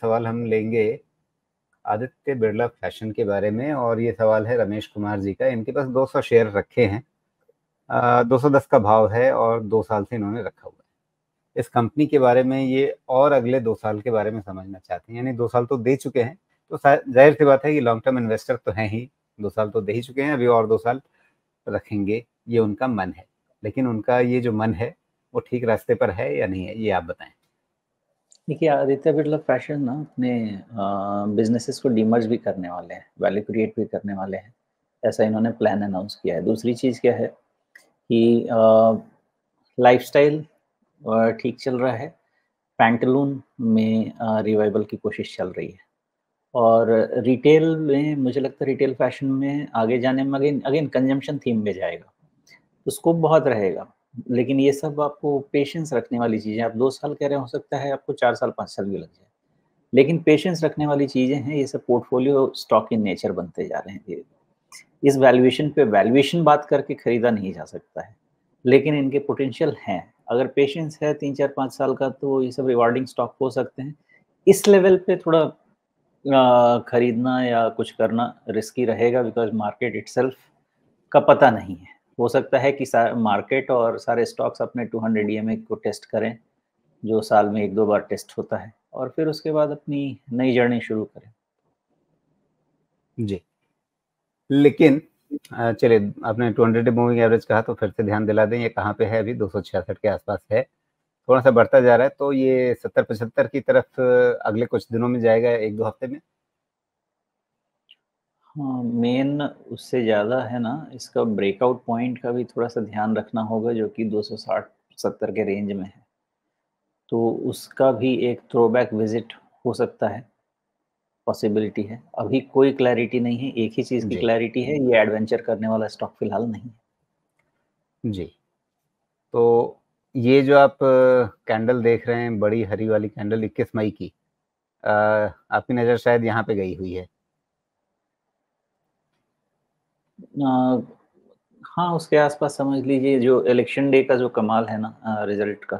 सवाल हम लेंगे आदित्य बिरला फैशन के बारे में, और ये सवाल है रमेश कुमार जी का। इनके पास 200 शेयर रखे हैं, 210 का भाव है और 2 साल से इन्होंने रखा हुआ है इस कंपनी के बारे में ये, और अगले 2 साल के बारे में समझना चाहते हैं। यानी 2 साल तो दे चुके हैं, तो जाहिर सी बात है कि लॉन्ग टर्म इन्वेस्टर तो हैं ही, 2 साल तो दे ही चुके हैं, अभी और 2 साल रखेंगे, ये उनका मन है। लेकिन उनका ये जो मन है वो ठीक रास्ते पर है या नहीं है, ये आप बताएं। देखिए, आदित्य बिरला फैशन ना अपने बिजनेसेस को डीमर्ज भी करने वाले हैं, वैल्यू क्रिएट भी करने वाले हैं, ऐसा इन्होंने प्लान अनाउंस किया है। दूसरी चीज़ क्या है कि लाइफस्टाइल ठीक चल रहा है, पैंटलून में रिवाइवल की कोशिश चल रही है, और रिटेल में मुझे लगता है रिटेल फैशन में आगे जाने में अगेन अगेन कंजम्पशन थीम में जाएगा, तो स्कोप बहुत रहेगा। लेकिन ये सब आपको पेशेंस रखने वाली चीज़ें, आप 2 साल कह रहे हो सकता है आपको 4 साल 5 साल भी लग जाए, लेकिन पेशेंस रखने वाली चीज़ें हैं। ये सब पोर्टफोलियो स्टॉक इन नेचर बनते जा रहे हैं धीरे-धीरे। इस वैल्यूएशन पे वैल्यूएशन बात करके खरीदा नहीं जा सकता है, लेकिन इनके पोटेंशियल हैं। अगर पेशेंस है 3, 4, 5 साल का, तो ये सब रिवार्डिंग स्टॉक हो सकते हैं। इस लेवल पे थोड़ा खरीदना या कुछ करना रिस्की रहेगा, बिकॉज़ मार्केट इटसेल्फ का पता नहीं है। हो सकता है कि मार्केट और सारे स्टॉक्स अपने 200 ईएमए को टेस्ट करें, जो साल में 1-2 बार टेस्ट होता है, और फिर उसके बाद अपनी नई जर्नी शुरू करें। जी, लेकिन चलिए, आपने 200 डे मूविंग एवरेज कहा तो फिर से ध्यान दिला दें, ये कहाँ पे है अभी? 266 के आसपास है, थोड़ा सा बढ़ता जा रहा है, तो ये 70-75 की तरफ अगले कुछ दिनों में जाएगा, 1-2 हफ्ते में। हाँ, मेन उससे ज़्यादा है ना, इसका ब्रेकआउट पॉइंट का भी थोड़ा-सा ध्यान रखना होगा, जो कि 260-70 के रेंज में है। तो उसका भी एक थ्रोबैक विज़िट हो सकता है, पॉसिबिलिटी है। अभी कोई क्लैरिटी नहीं है, एक ही चीज़ की जी, क्लैरिटी है, ये एडवेंचर करने वाला स्टॉक फिलहाल नहीं है। जी। तो ये जो आप कैंडल देख रहे हैं, बड़ी हरी वाली कैंडल 21 मई की, आपकी नज़र शायद यहाँ पे गई हुई है। अ, हाँ, उसके आस-पास समझ लीजिए जो इलेक्शन डे का जो कमाल है ना, रिज़ल्ट का,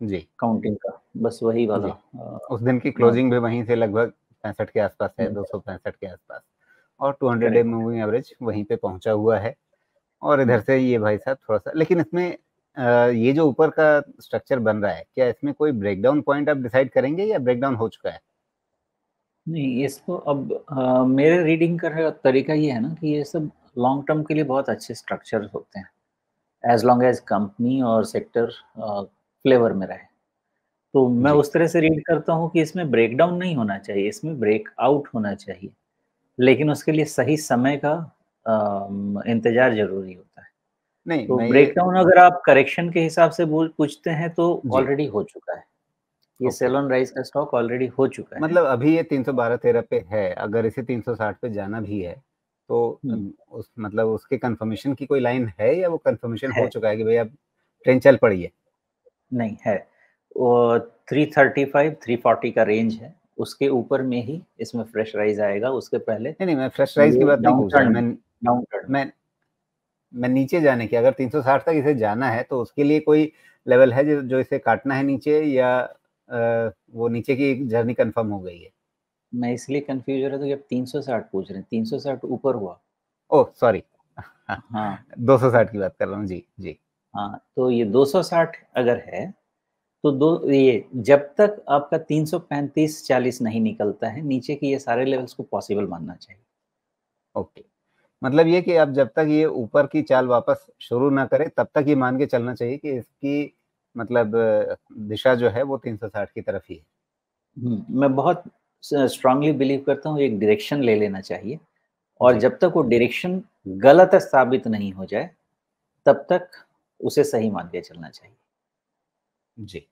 जी, काउंटिंग का, बस वही वाला जी। उस दिन की हाँ, क्लोजिंग भी वहीं से लगभग 65 के आसपास है, हुँ, 265 के आसपास, और 200 डे करेक्ट। मूविंग एवरेज वहीं पे पहुँचा हुआ है। और इधर हुँ। से ये भाई साहब थोड़ा-सा, लेकिन इसमें ये जो ऊपर का स्ट्रक्चर बन रहा है, क्या इसमें कोई ब्रेकडाउन पॉइंट आप डिसाइड करेंगे या ब्रेकडाउन हो चुका है? नहीं, इसको अब मेरे रीडिंग का तरीका ये है ना कि ये सब लॉन्ग टर्म के लिए बहुत अच्छे स्ट्रक्चर होते हैं, एज़ लॉन्ग एज़ कंपनी और सेक्टर फ्लेवर में रहे। तो मैं जी, उस तरह से रीड करता हूँ कि इसमें ब्रेकडाउन नहीं होना चाहिए, इसमें ब्रेकआउट होना चाहिए। लेकिन उसके लिए सही समय का इंतज़ार ज़रूरी होता है। नहीं तो मैं ये ब्रेकडाउन अगर आप करेक्शन के हिसाब से पूछते हैं, तो जी, ऑलरेडी हो चुका है। ये ओके। सेल ऑन राइज़ का स्टॉक ऑलरेडी हो चुका है। मतलब अभी ये 312-13 पे है, अगर इसे 360 पे जाना भी है, तो हुँ, उस मतलब उसके कन्फर्मेशन की कोई लाइन है, या वो कन्फर्मेशन हो है, चुका है कि भई अब ट्रेन चल पड़ी है? नहीं है। वो 335, 340 का रेंज है, उसके ऊपर में ही इसमें फ्रेश राइज़ आएगा, उसके पहले नहीं, नहीं, मैं फ्रेश राइज़ की ये बात नहीं पूछ रहा, डाउन टर्न में। मैं मैं नीचे जाने की, अगर 360 तक इसे जाना है, तो उसके लिए कोई लेवल है जो जो इसे काटना है नीचे, या वो नीचे की जर्नी कन्फर्म हो गई है? मैं इसलिए कन्फ्यूज़ हो रहा था कि आप 360 पूछ रहे हैं, 360 ऊपर हुआ। ओह! सॉरी, हाँ, 260 की बात कर रहा हूँ। जी, जी। हाँ, तो ये 260 अगर है, तो दो ये जब तक आपका 335-40 नहीं निकलता है, नीचे के ये सारे लेवल्स को पॉसिबल मानना चाहिए। ओके। मतलब ये कि अब जब तक ये ऊपर की चाल वापस शुरू ना करे, तब तक ये मान के चलना चाहिए कि इसकी मतलब दिशा जो है वो 360 की तरफ ही है। मैं बहुत स्ट्रांगली बिलीव करता हूँ, एक डायरेक्शन ले लेना चाहिए, और जी, जब तक वो डायरेक्शन गलत साबित नहीं हो जाए, तब तक उसे सही मान के चलना चाहिए। जी।